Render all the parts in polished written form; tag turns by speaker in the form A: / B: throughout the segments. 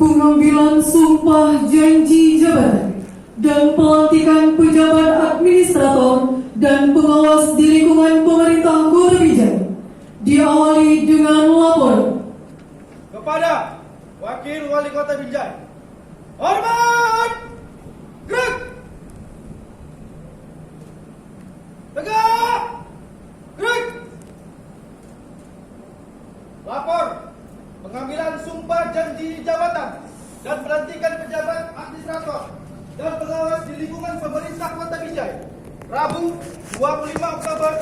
A: pengambilan sumpah janji jabatan dan pelantikan pejabat administrator dan pengawas di lingkungan pemerintah Kota Binjai diawali dengan laporan
B: kepada Wakil Wali Kota Binjai. Hormat! Gerak! Tegak! Gerak! Lapor pengambilan sumpah janji jabatan dan pelantikan pejabat administrator dan pengawas di lingkungan pemerintah Kota Binjai Rabu 25 Oktober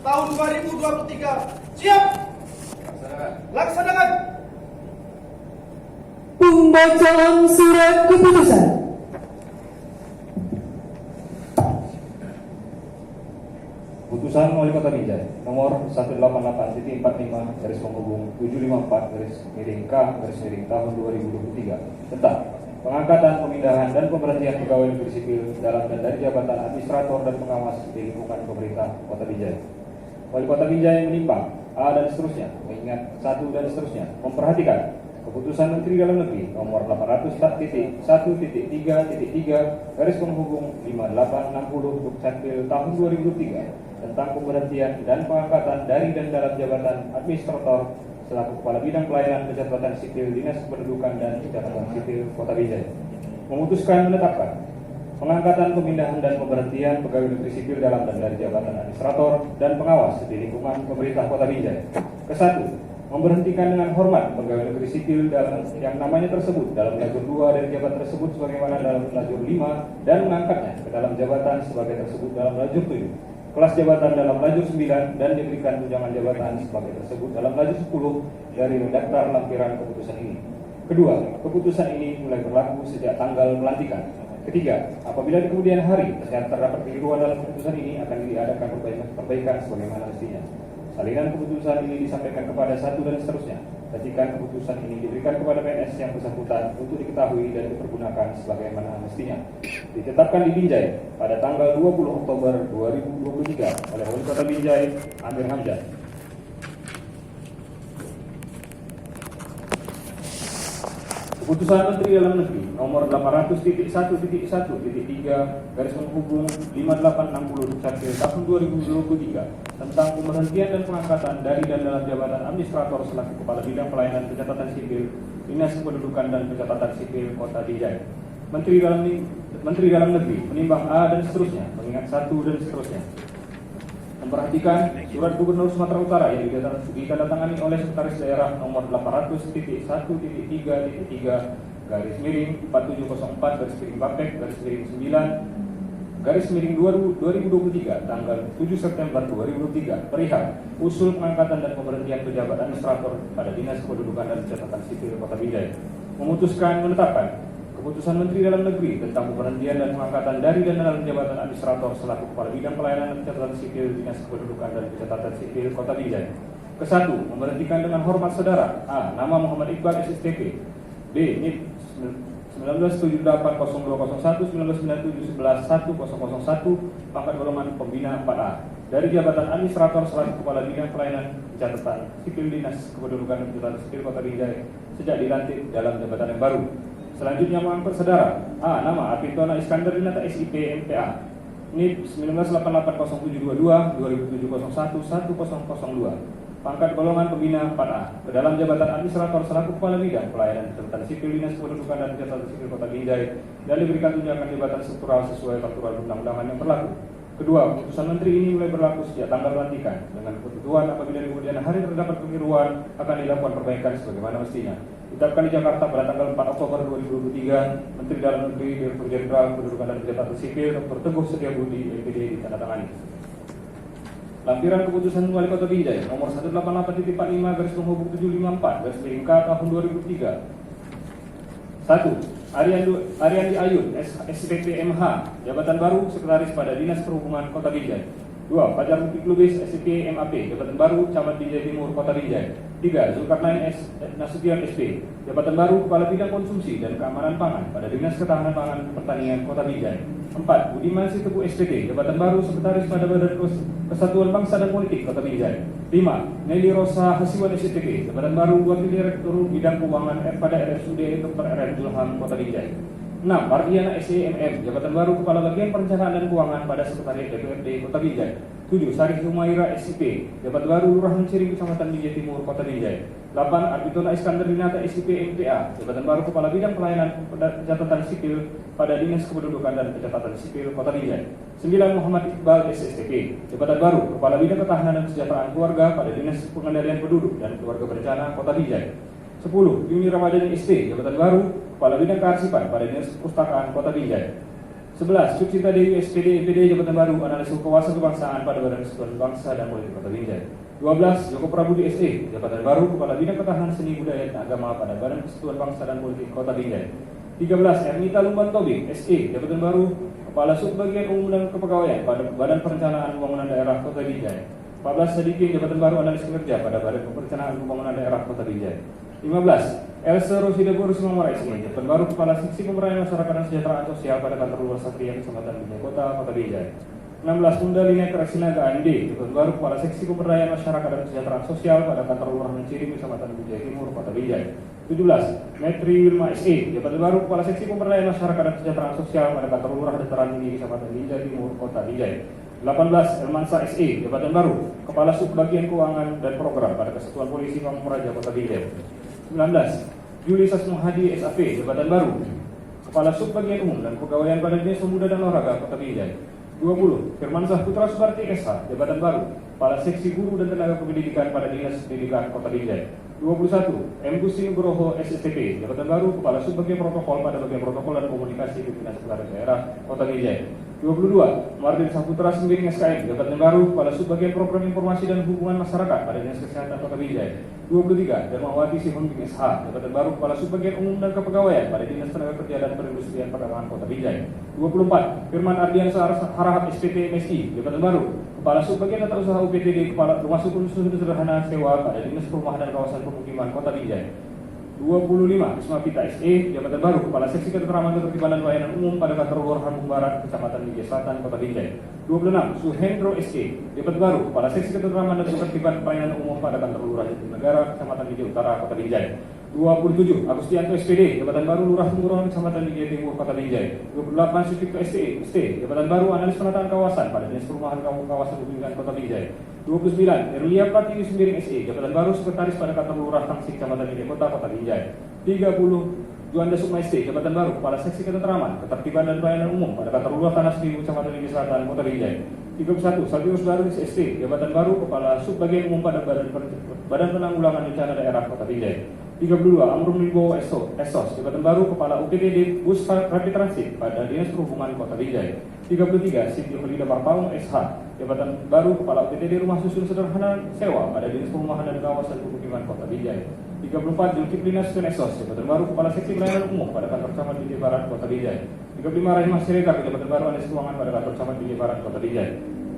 B: tahun 2023. Siap! Laksanakan!
A: pembacaan surat keputusan.
C: Putusan Wali Kota Binjai nomor 188-745-754-K tahun 2023 tentang pengangkatan, pemindahan, dan pemberhentian pegawai negeri sipil dalam dan dari jabatan administrator dan pengawas di lingkungan pemerintah Kota Binjai. Wali Kota Binjai menimbang A dan seterusnya, mengingat 1 dan seterusnya, memperhatikan Keputusan Menteri Dalam Negeri nomor 800.1.3.3 /5860 tahun 2003 tentang pemberhentian dan pengangkatan dari dan dalam jabatan administrator selaku Kepala Bidang Pelayanan Pencatatan Sipil Dinas Kependudukan dan Pencatatan Sipil Kota Binjai. Memutuskan menetapkan pengangkatan, pemindahan, dan pemberhentian pegawai negeri sipil dalam dan dari jabatan administrator dan pengawas di lingkungan pemerintah Kota Binjai. Ke-1. Memberhentikan dengan hormat pegawai negeri sipil dalam yang namanya tersebut dalam lajur 2 dari jabatan tersebut sebagaimana dalam lajur 5 dan mengangkatnya ke dalam jabatan sebagai tersebut dalam lajur 7, kelas jabatan dalam lajur 9 dan diberikan tunjangan jabatan sebagai tersebut dalam lajur 10 dari redaktar lampiran keputusan ini. Kedua, keputusan ini mulai berlaku sejak tanggal pelantikan. Ketiga, apabila di kemudian hari ternyata terdapat keliruan dalam keputusan ini akan diadakan perbaikan sebagaimana mestinya. Salinan keputusan ini disampaikan kepada 1 dan seterusnya. Ketika keputusan ini diberikan kepada PNS yang bersangkutan untuk diketahui dan dipergunakan sebagaimana mestinya. Ditetapkan di Binjai pada tanggal 20 Oktober 2023 oleh Wali Kota Binjai Amir Hamzah. Keputusan Menteri Dalam Negeri nomor 800.1.1.3 /5860 tahun 2023 tentang pemberhentian dan pengangkatan dari dan dalam jabatan administrator selaku Kepala Bidang Pelayanan Pencatatan Sipil Dinas Kependudukan dan Pencatatan Sipil Kota Binjai. Menteri Dalam Negeri menimbang A dan seterusnya, mengingat 1 dan seterusnya. Memperhatikan surat Gubernur Sumatera Utara yang ditandatangani oleh Sekretaris Daerah nomor 800.1.3.3/4704/Bapek/9/2023 tanggal 7 September 2003 perihal usul pengangkatan dan pemberhentian pejabat administrator pada Dinas Kependudukan dan Pencatatan Sipil Kota Binjai. Memutuskan menetapkan Keputusan Menteri Dalam Negeri tentang pemberhentian dan pengangkatan dari dan dalam jabatan administrator selaku Kepala Bidang Pelayanan Pencatatan Sipil Dinas Kependudukan dan Pencatatan Sipil Kota Binjai. Ke-1. Memberhentikan dengan hormat saudara A. Nama Muhammad Iqbal SSTP. B. NIP 1978011997111001 pangkat golongan pembina 4A dari jabatan administrator selaku Kepala Bidang Pelayanan Pencatatan Sipil Dinas Kependudukan dan Pencatatan Sipil Kota Binjai sejak dilantik dalam jabatan yang baru. Selanjutnya mengangkut saudara A. Nama Apitona Iskandar Dinata SIP MPA NIP 1988-02-2007-01-1002 pangkat golongan pembina 4A ke dalam jabatan administrator selaku Kepala Bidang Pelayanan Pencatatan Sipil Dinas Kependudukan dan Pencatatan Sipil Kota Binjai dan diberikan tunjangan jabatan struktural sesuai peraturan undang-undangan yang berlaku. Kedua, keputusan Menteri ini mulai berlaku sejak tanggal pelantikan dengan ketentuan apabila di kemudian hari terdapat kekeliruan akan dilakukan perbaikan sebagaimana mestinya. Ditetapkan di Jakarta pada tanggal 4 Oktober 2023, Menteri Dalam Negeri Direktur Jenderal Kependudukan dan Pencatatan Sipil Dr. Teguh Setiabudi LPD ditandatangani. Lampiran keputusan Wali Kota Binjai nomor 188.45/754/K tahun 2003. 1. Ariandi Ayun SPP MH, jabatan baru Sekretaris pada Dinas Perhubungan Kota Binjai. 2. Fajar Mutik Lubis, SIP MAP, Jabatan Baru, Camat Binjai Timur, Kota Binjai. 3. Zulkarnain S. Nasution SP, Jabatan Baru, Kepala Bidang Konsumsi dan Keamanan Pangan pada Dinas Ketahanan Pangan Pertanian Kota Binjai. 4. Budiman Sitepu SPT, Jabatan Baru, Sekretaris pada Badan Kesatuan Bangsa dan Politik Kota Binjai. 5. Nelly Rosa Hasiwan SPT, Jabatan Baru, Wakil Direktur Bidang Keuangan pada RSUD Dr. RR Julham Kota Binjai. 6. Mardiana SEMM, Jabatan Baru, Kepala Bagian Perencanaan dan Keuangan pada Sekretariat DPRD Kota Binjai. 7. Sarif Humaira SIP, Jabatan Baru, Lurahan Ciring, Kecamatan Binjai Timur, Kota Binjai. 8. Arbitona Iskandar Dinata SIP MPA, Jabatan Baru, Kepala Bidang Pelayanan Catatan Sipil pada Dinas Kependudukan dan Pencatatan Sipil Kota Binjai. 9. Muhammad Iqbal SSTP, Jabatan Baru, Kepala Bidang Ketahanan dan Kesejahteraan Keluarga pada Dinas Pengendalian Penduduk dan Keluarga Berencana Kota Binjai. 10. Yuni Ramadhani ST, Jabatan Baru, Kepala Bidang Kearsipan pada Dinas Perpustakaan Kota Binjai. 11. Sucinta Dewi SPD MPD, Jabatan Baru, Analis Kewawasan Kebangsaan pada Badan Kesatuan Bangsa dan Politik Kota Binjai. 12. Joko Prabudi SE, Jabatan Baru, Kepala Bidang Ketahanan Seni Budaya dan Agama pada Badan Kesatuan Bangsa dan Politik Kota Binjai. 13. Ernita Lumban Tobing SE, Jabatan Baru, Kepala Subbagian Umum dan Kepegawaian pada Badan Perencanaan Pembangunan Daerah Kota Binjai. 14. Sadikin, Jabatan Baru, Analis Kinerja pada Badan Perencanaan Pembangunan Daerah Kota Binjai. 15. Elsa Rosida Rismamara SE, Jabatan Baru, Kepala Seksi Pemberdayaan Masyarakat dan Kesejahteraan Sosial pada Kantor Luar Satria Kecamatan Binjai Kota, Kota Binjai. 16. Bunda Lina Krasinaga AND, Jabatan Baru, Kepala Seksi Pemberdayaan Masyarakat dan Kesejahteraan Sosial pada Kantor Lurahan Ciring Kecamatan Binjai Timur, Kota Binjai. 17. Metri Wilma SE, Jabatan Baru, Kepala Seksi Pemberdayaan Masyarakat dan Kesejahteraan Sosial pada Kantor Lurah Dataran Tinggi Kecamatan Binjai Timur, Kota Binjai. 18. Elmansa SE, Jabatan Baru, Kepala Subbagian Keuangan dan Program pada Kesatuan Polisi Pamung Praja, Kota Binjai. 19. Juli Sasmuhadi SAP, Jabatan Baru, Kepala Subbagian Umum dan Kepegawaian pada Dinas Pemuda dan Olahraga Kota Binjai. 20. Firmansyah Putra Subarti SH, Jabatan Baru, Kepala Seksi Guru dan Tenaga Kependidikan pada Dinas Pendidikan Kota Binjai. 21. M. Gusti Nugroho SSTP, Jabatan Baru, Kepala Subbagian Protokol pada Bagian Protokol dan Komunikasi Dinas Sekretaris Daerah Kota Binjai. 22. Martin Saputra Sembiring SKM, Jabatan Baru, Kepala Subbagian Program Informasi dan Hubungan Masyarakat pada Dinas Kesehatan Kota Binjai. 23. Darmawati Sihombing SH, Jabatan Baru, Kepala Subbagian Umum dan Kepegawaian pada Dinas Tenaga Kerja dan Perindustrian Perdagangan Kota Binjai. 24. Firman Ardiansa Harahap SPT MSI, Jabatan Baru, Kepala Subbagian Tata Usaha UPTD, Kepala Rumah Susun Sederhana Sewa pada Dinas Perumahan dan Kawasan Pemukiman Kota Binjai. 25. Isma Pita SE, Jabatan Baru, Kepala Seksi Ketentraman Ketertiban dan Pelayanan Umum pada Kantor Lurahan Lampung Barat, Kecamatan Binjai Selatan, Kota Binjai. 26. Suhendro SE, Jabatan Baru, Kepala Seksi Ketentraman dan Ketertiban Pelayanan Umum pada Kantor Lurah Jatinegara, Kecamatan Binjai Utara, Kota Binjai. 27. Agustianto SPD, Jabatan Baru, Lurah Tungguruan, Kecamatan Binjai Timur, Kota Binjai. 28. Sucipto ST, Jabatan Baru, Analis Penataan Kawasan pada Dinas Perumahan Kawasan Pemukiman Kota Binjai. 29. Erlia Pratiwi Sembiring SE, Jabatan Baru, Sekretaris pada Kantor Lurah Tangsik, Kecamatan Binjai Kota, Kota Binjai. 30. Juanda Sukma ST, Jabatan Baru, Kepala Seksi Ketentraman, Ketertiban dan Pelayanan Umum pada Kantor Lurah Tanah Seribu, Kecamatan Binjai Selatan, Kota Binjai. 31. Sabius Baris ST, Jabatan Baru, Kepala Subbagian Umum pada Badan Penanggulangan Bencana Daerah Kota Binjai. 32. Amrul Wibowo Esos, Jabatan Baru, Kepala UPTD Bus Rapid Transit pada Dinas Perhubungan Kota Binjai. 33. Siti Felida Parpaung SH, Jabatan Baru, Kepala UPTD Rumah Susun Sederhana Sewa pada Dinas Perumahan dan Kawasan Pemukiman Kota Binjai. 34. Zulkifli Nasution Esos, Jabatan Baru, Kepala Seksi Pelayanan Umum pada Kantor Camat Binjai Barat, Kota Binjai. 35. Rahimah Siregar, Jabatan Baru, Analis Keuangan pada Kantor Camat Binjai Barat, Kota Binjai.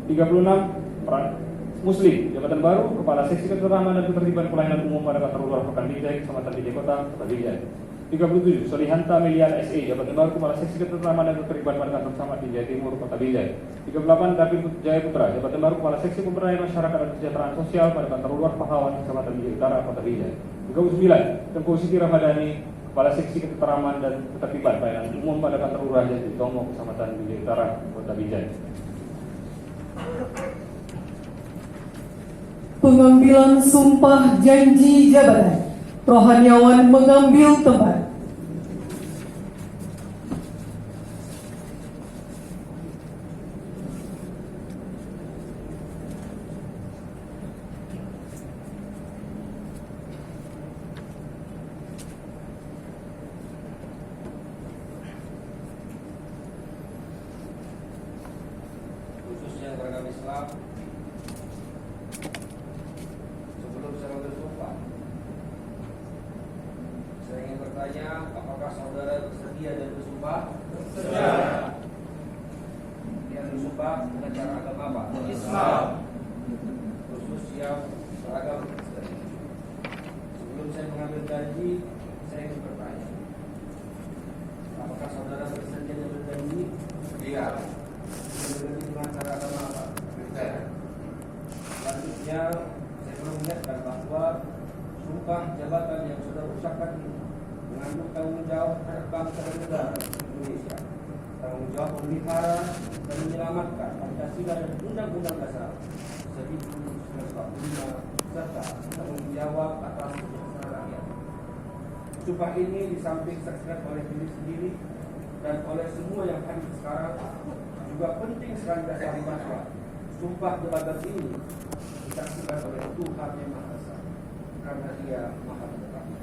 C: 36. Muslim, Jabatan Baru, Kepala Seksi Ketentraman dan Ketertiban Pelayanan Umum pada Kantor Lurah Pekan Binjai, Kecamatan Binjai Kota, Kota Binjai. 37. Solihanta Meliana SE, Jabatan Baru, Kepala Seksi Ketentraman dan Ketertiban pada Kantor Camat Binjai Timur, Kota Binjai. 38. David Jaya Putra, Jabatan Baru, Kepala Seksi Pemberdayaan Masyarakat dan Kesejahteraan Sosial pada Kantor Luar Pahlawan, Kecamatan Binjai Utara, Kota Binjai. 39. Tengku Siti Ramadhani, Kepala Seksi Ketentraman dan Ketertiban Pelayanan Umum pada Kantor Lurah Jatitomo, Kecamatan Binjai Utara, Kota Binjai.
A: Pengambilan sumpah janji jabatan. Rohaniawan mengambil tempat.
B: Khususnya beragama Islam. Sebelum saya bersumpah, saya ingin bertanya, apakah saudara bersedia dan bersumpah? Bersedia. Yang bersumpah
D: beragama dengan cara agama apa?
B: Islam.
D: Khusus yang beragama Kristen. Sebelum saya mengambil janji, saya ingin bertanya, apakah saudara bersedia berjanji?
B: Iya.
D: Berjanji dengan cara agama apa?
B: Kristen.
D: Selanjutnya, saya perlu mengingatkan bahwa sumpah jabatan yang saudara ucapkan ini mengandung tanggung jawab terhadap bangsa dan negara Indonesia, tanggung jawab memelihara dan menyelamatkan Pancasila dan Undang-Undang Dasar 1945 serta tanggung jawab atas kesejahteraan rakyat. Sumpah ini di samping disaksikan oleh diri sendiri dan oleh semua yang hadir sekarang, juga penting sekali dasar bahwa sumpah jabatan ini disaksikan oleh Tuhan yang Maha Esa, karena Dia Maha Mengetahui.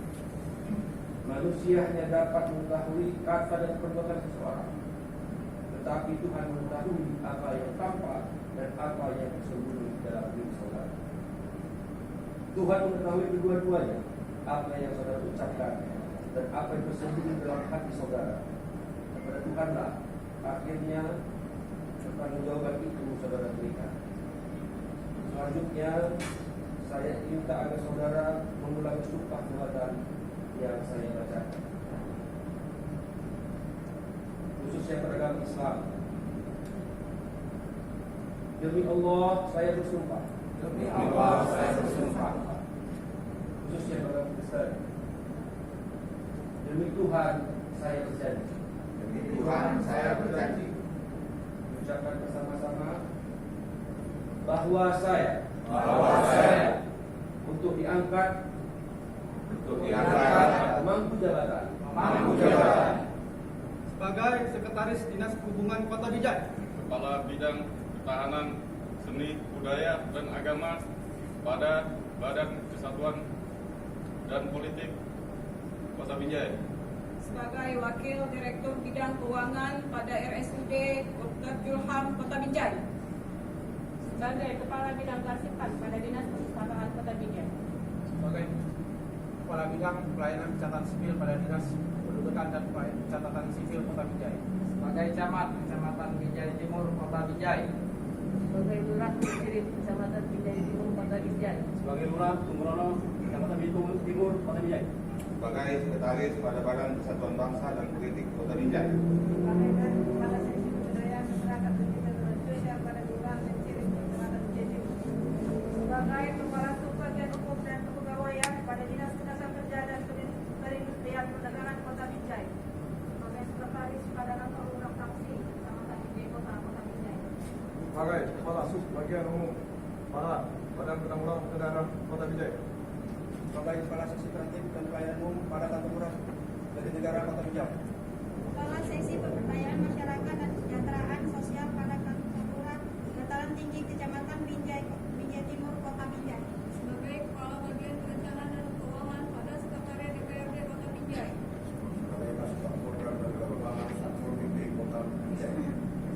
D: Manusia hanya dapat mengetahui kata dan perbuatan seseorang, tetapi Tuhan mengetahui apa yang tampak dan apa yang tersembunyi dalam diri saudara. Tuhan mengetahui kedua-duanya, apa yang saudara ucapkan dan apa yang tersembunyi dalam hati saudara. Kepada Tuhanlah akhirnya pertanggungjawaban itu saudara berikan. Selanjutnya, saya minta agar saudara mengulangi sumpah jabatan yang saya bacakan. Khususnya beragama Islam. Demi Allah, saya bersumpah.
B: Demi Allah, saya bersumpah.
D: Khususnya beragama Kristen. Demi Tuhan, saya berjanji.
B: Demi Tuhan, saya berjanji.
D: Ucapkan bersama-sama bahwa saya untuk diangkat memangku jabatan
B: sebagai Sekretaris Dinas Perhubungan Kota Bijak,
E: Kepala Bidang Ketahanan, Seni, Budaya, dan Agama pada Badan Kesatuan dan Politik Kota Binjai,
F: sebagai Wakil Direktur Bidang Keuangan pada RSUD Dr. Julham Kota Binjai, sebagai Kepala Bidang Kearsipan pada Dinas Perpustakaan Kota Binjai,
G: sebagai Kepala Bidang Pelayanan Catatan Sipil pada Dinas Kependudukan dan Catatan Sipil Kota Binjai,
H: sebagai Camat Kecamatan Binjai Timur Kota Binjai,
F: sebagai Lurah Cirit Kecamatan Binjai Timur Kota Binjai,
D: sebagai Lurah Tunggrono Kecamatan Binjai Timur Kota Binjai,
B: sebagai Sekretaris pada Badan Persatuan Bangsa dan Politik Kota Binjai,
F: sebagai Kepala Seksi Kebudayaan Masyarakat dan Sosial pada Lurah Cirit Kecamatan Binjai Timur, sebagai Kepala Subbagian Hukum dan Kepegawaian pada Dinas Tenaga Kerja dan Perindustrian Perdagangan Kota Binjai, sebagai Sekretaris pada Kantor Lurah Taksi Kecamatan Binjai Kota Binjai,
G: sebagai Kepala Subbagian Umum pada Badan Penanggulangan Kendaraan Kota Binjai,
B: sebagai Kepala Seksi Tertib dan Pelayanan Umum pada Kantor Lurah dari Negara Kota Bijak,
F: Kepala Seksi Pemberdayaan Masyarakat dan Kesejahteraan Sosial pada Kantor Lurah Dataran Tinggi Kecamatan Binjai Timur Kota Binjai, sebagai Kepala Bagian Perencanaan dan Keuangan pada Sekretariat DPRD Kota Binjai,
B: sebagai Kasubag Program dan Pengembangan Satpol PP Kota Bijak,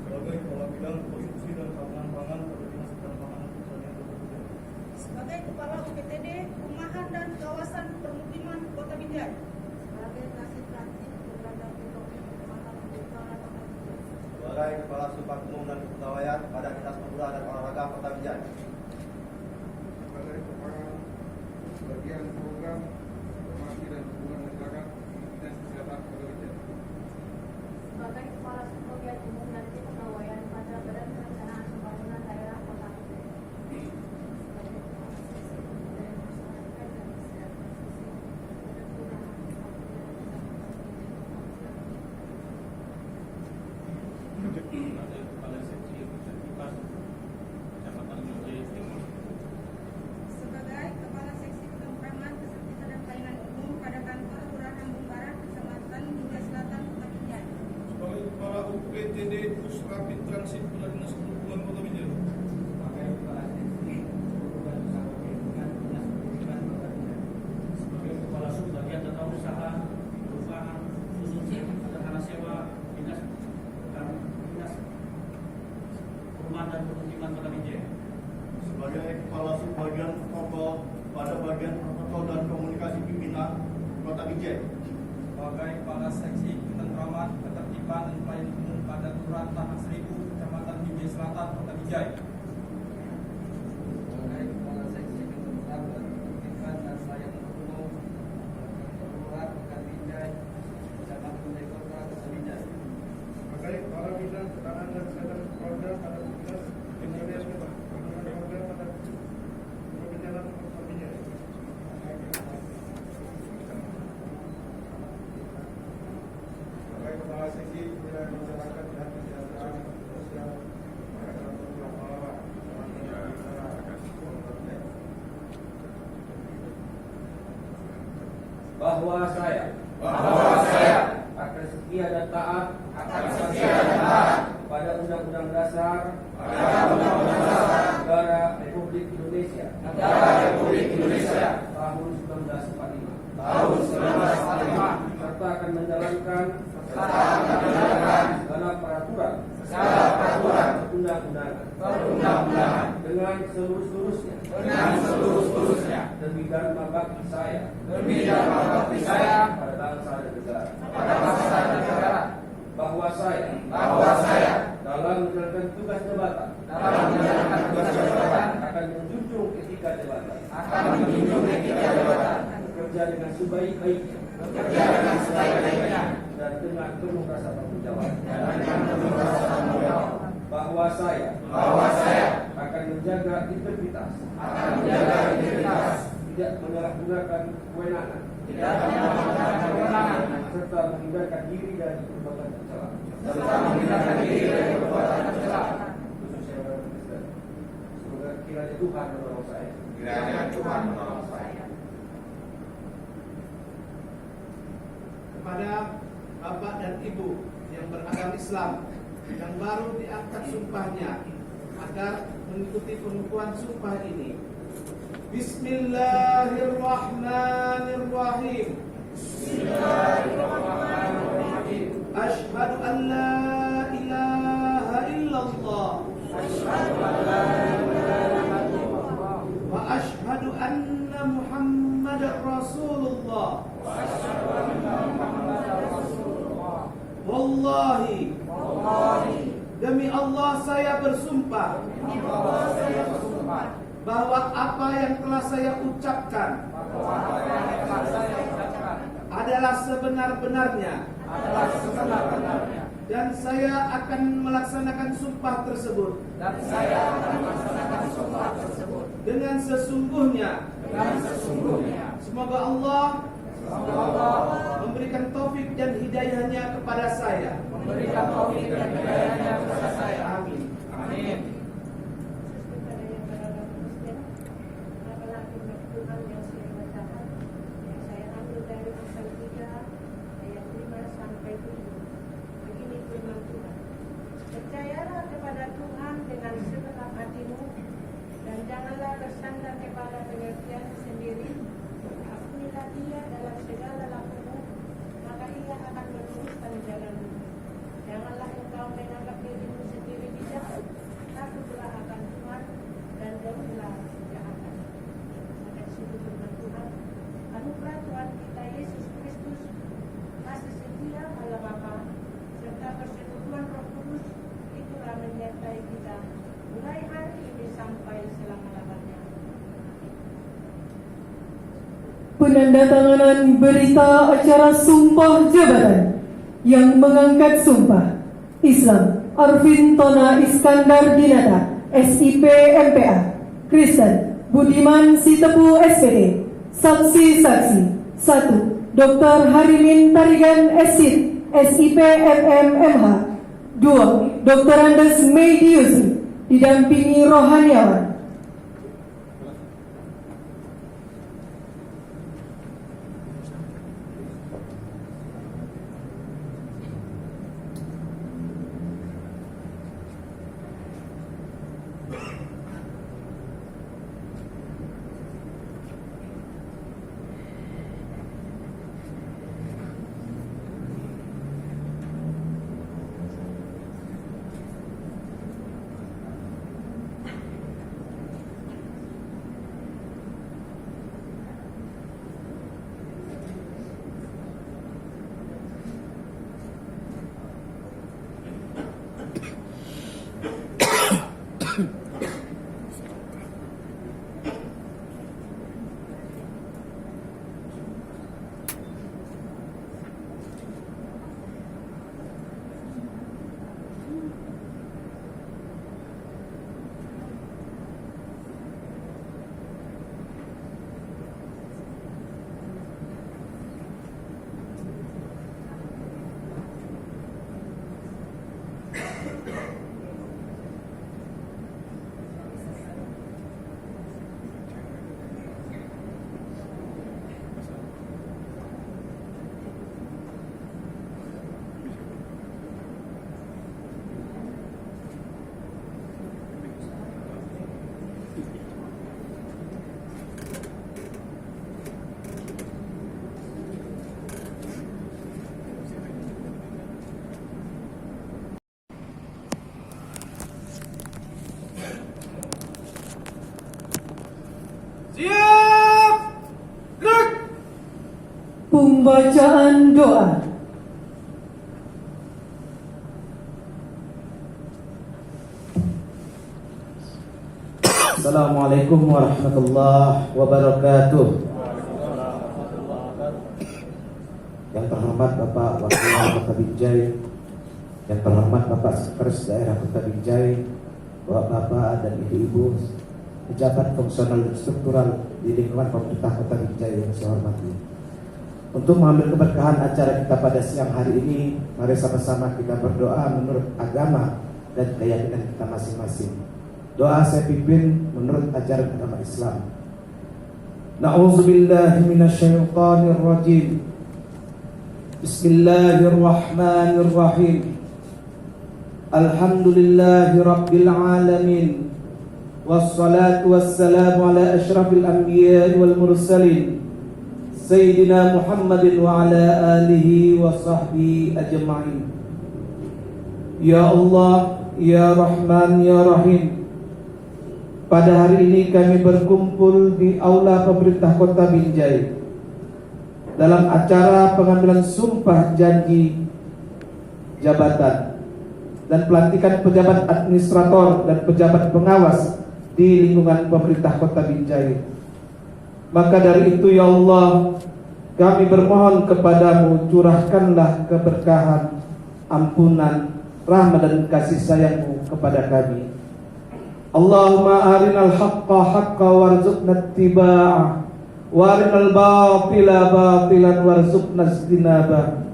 G: sebagai Kepala Bidang Konsumsi dan Keamanan Pangan pada Dinas Ketahanan Pertanian Kota Binjai,
F: sebagai Kepala UPTD Perumahan dan Kawasan Permukiman Kota Binjai, sebagai Kasih Transit Lembaga Petroleum Kecamatan Binjai Kota Binjai,
B: sebagai Kepala Subag Umum dan Kepegawaian pada Dinas Pemuda dan Olahraga Kota Bijak,
G: sebagai Kepala Bagian Program Informasi dan Hubungan Masyarakat Dinas Kesehatan Kota Binjai,
F: sebagai Kepala Subbagian Umum dan Kepegawaian pada Badan Perencanaan Pembangunan Daerah Kota Binjai, sebagai Kepala Seksi Kebudayaan Masyarakat dan Kesejahteraan
E: Kepala Seksi Ketertiban Kecamatan Binjai Timur,
F: sebagai Kepala Seksi Ketentraman, Ketertiban dan Pelayanan Umum pada Kantor Lurah Ambung Barat, Kecamatan Binjai Selatan, Kota Binjai,
G: sebagai Kepala UPTD Pusrapid Transit pada Dinas Perhubungan Kota Binjai,
H: sebagai Kepala Seksi Perhubungan Usaha Perhubungan Dinas Perhubungan Kota Binjai,
G: sebagai Kepala Subbagian Tata Usaha Perusahaan Khususnya Sederhana Sewa Dinas Perumahan dan Permukiman Kota Binjai,
B: sebagai Kepala Subbagian Protokol pada Bagian Protokol dan Komunikasi Pimpinan Kota Bijak,
G: sebagai Kepala Seksi Ketentraman, Ketertiban dan Pelayanan Umum pada Kelurahan Taman Seribu, Kecamatan Binjai Janji Selatan, Kota Binjai.
H: Sebagai Kepala Seksi Ketumbuhan dan Pendidikan dan Pelayanan Umum Kelurahan Pekan Binjai, Kecamatan Kota Binjai.
G: Sebagai Kepala Bidang Ketahanan dan Kesehatan Keluarga pada Dinas Pendidikan Keluarga pada Kementerian Kota Binjai. Sebagai Kepala Seksi Pemberdayaan Masyarakat dan Kesejahteraan Sosial Masyarakat Pulau Pahlawan.
D: Bahwa saya akan setia dan taat pada Undang-Undang Dasar Negara Republik Indonesia tahun 1945 serta akan menjalankan segala peraturan perundang-undangan dengan seluruh-seluruhnya demi dharma bakti saya pada bangsa dan negara. Bahwa saya dalam menjalankan tugas jabatan akan menjunjung etika jabatan bekerja dengan sebaik-baiknya dan dengan penuh rasa tanggung jawab. Bahwa saya akan menjaga integritas, tidak menyalahgunakan kewenangan, serta menghindarkan diri dari perbuatan tercela. Khususnya pada Kristen. Semoga kiranya Tuhan menolong saya.
G: Kepada Bapak dan Ibu yang beragama Islam yang baru diangkat sumpahnya agar mengikuti pengukuhan sumpah ini. Bismillahirrahmanirrahim. Asyhadu an la ilaha illallah wa asyhadu anna Muhammadar Rasulullah. Wallahi, demi Allah saya bersumpah bahwa apa yang telah saya ucapkan adalah sebenar-benarnya dan saya akan melaksanakan sumpah tersebut dengan sesungguhnya. Semoga Allah memberikan taufik dan hidayahnya kepada saya. Amin.
F: Tuhan yang saya bacakan, yang saya ambil dari pasal 3 ayat 5 sampai 7. Begini firman Tuhan. Percayalah kepada Tuhan dengan segenap hatimu dan janganlah bersandar kepada pengertian sendiri. Akunilah Dia dalam segala lakumu, maka Ia akan meluruskan jalanmu. Janganlah engkau menganggap dirimu sendiri bijak, takutlah akan Tuhan dan jauhilah kejahatan. Anugerah Tuhan kita Yesus Kristus, kasih setia Allah Bapa, serta persekutuan Roh Kudus itulah menyertai kita mulai hari ini sampai selama-lamanya.
A: Penandatanganan berita acara sumpah jabatan yang mengangkat sumpah Islam Arvin Tona Iskandar Dinata SIP MPA, Kristen Budiman Sitepu SPD. Saksi-saksi 1. Dr. Harimin Tarigan SIP SIP MMMH. 2. Dr. Andes Medi Yusri didampingi rohaniawan. Pembacaan doa.
G: Assalamualaikum warahmatullahi wabarakatuh. Yang terhormat Bapak Wakil Wali Kota Binjai, yang terhormat Bapak Sekretaris Daerah Kota Binjai, Bapak-bapak dan ibu-ibu, pejabat fungsional dan struktural di lingkungan pemerintah Kota Binjai yang saya hormati. Untuk mengambil keberkahan acara kita pada siang hari ini, mari sama-sama kita berdoa menurut agama dan keyakinan kita masing-masing. Doa saya pimpin menurut ajaran agama Islam. Na'udzubillahi minasyaitonir rajim. Bismillahirrahmanirrahim. Alhamdulillahi rabbil alamin. Wassalatu wassalamu ala asyrafil anbiya'i wal mursalin, Sayyidina Muhammadin wa ala alihi wa sahbihi ajma'in. Ya Allah, Ya Rahman, Ya Rahim, pada hari ini kami berkumpul di aula pemerintah Kota Binjai dalam acara pengambilan sumpah janji jabatan dan pelantikan pejabat administrator dan pejabat pengawas di lingkungan pemerintah Kota Binjai. Maka dari itu ya Allah, kami bermohon kepadamu, curahkanlah keberkahan, ampunan, rahmat dan kasih sayangmu kepada kami. Allahumma arinal haqqa haqqa warzuqna ittiba'ah, wa arinal batila batilan warzuqna ijtinabah.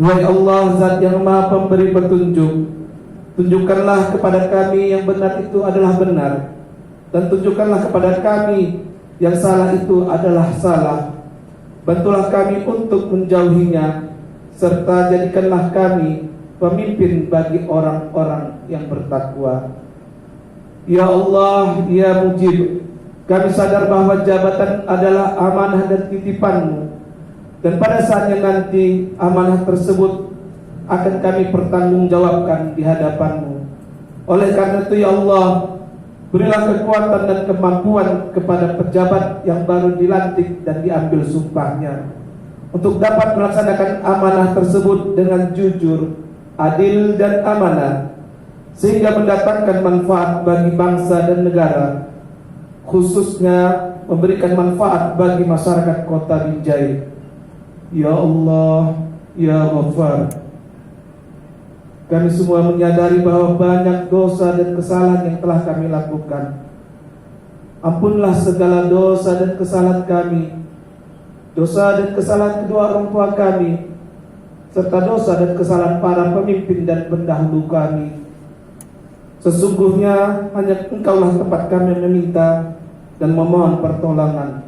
G: Wahai Allah, Zat yang Maha Pemberi petunjuk, tunjukkanlah kepada kami yang benar itu adalah benar, dan tunjukkanlah kepada kami yang salah itu adalah salah. Bantulah kami untuk menjauhinya, serta jadikanlah kami pemimpin bagi orang-orang yang bertakwa. Ya Allah, Ya Mujib, kami sadar bahwa jabatan adalah amanah dan titipan-Mu, dan pada saatnya nanti amanah tersebut akan kami pertanggungjawabkan di hadapan-Mu. Oleh karena itu ya Allah, berilah kekuatan dan kemampuan kepada pejabat yang baru dilantik dan diambil sumpahnya untuk dapat melaksanakan amanah tersebut dengan jujur, adil dan amanah, sehingga mendatangkan manfaat bagi bangsa dan negara, khususnya memberikan manfaat bagi masyarakat Kota Binjai. Ya Allah, Ya Ghaffar, kami semua menyadari bahwa banyak dosa dan kesalahan yang telah kami lakukan. Ampunlah segala dosa dan kesalahan kami, dosa dan kesalahan kedua orang tua kami, serta dosa dan kesalahan para pemimpin dan pendahulu kami. Sesungguhnya hanya Engkaulah tempat kami meminta dan memohon pertolongan.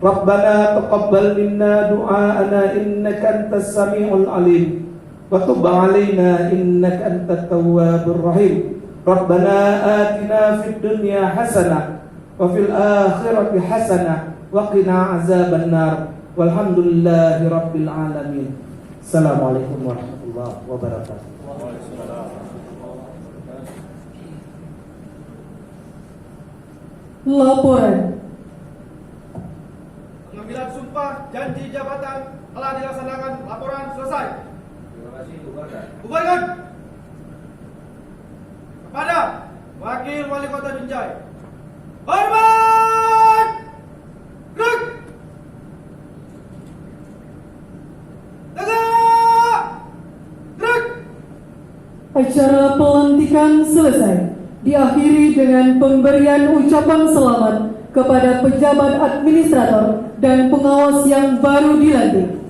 G: Rabbana taqabbal minna du'aana innaka antas sami'ul alim wa tub 'alaina innaka antat tawwabur rahim. Rabbana atina fid dunya hasanah wa fil akhirati hasanah wa qina 'adzabannar. Walhamdulillahi rabbil alamin. Assalamualaikum warahmatullahi wabarakatuh.
A: Laporan.
B: Pengambilan sumpah janji jabatan telah dilaksanakan. Laporan selesai.
D: Terima kasih, bubarkan.
B: Bubarkan. Kepada Wakil Wali Kota Binjai, hormat. Gerak. Tegak. Gerak.
A: Acara pelantikan selesai. Diakhiri dengan pemberian ucapan selamat kepada pejabat administrator dan pengawas yang baru dilantik.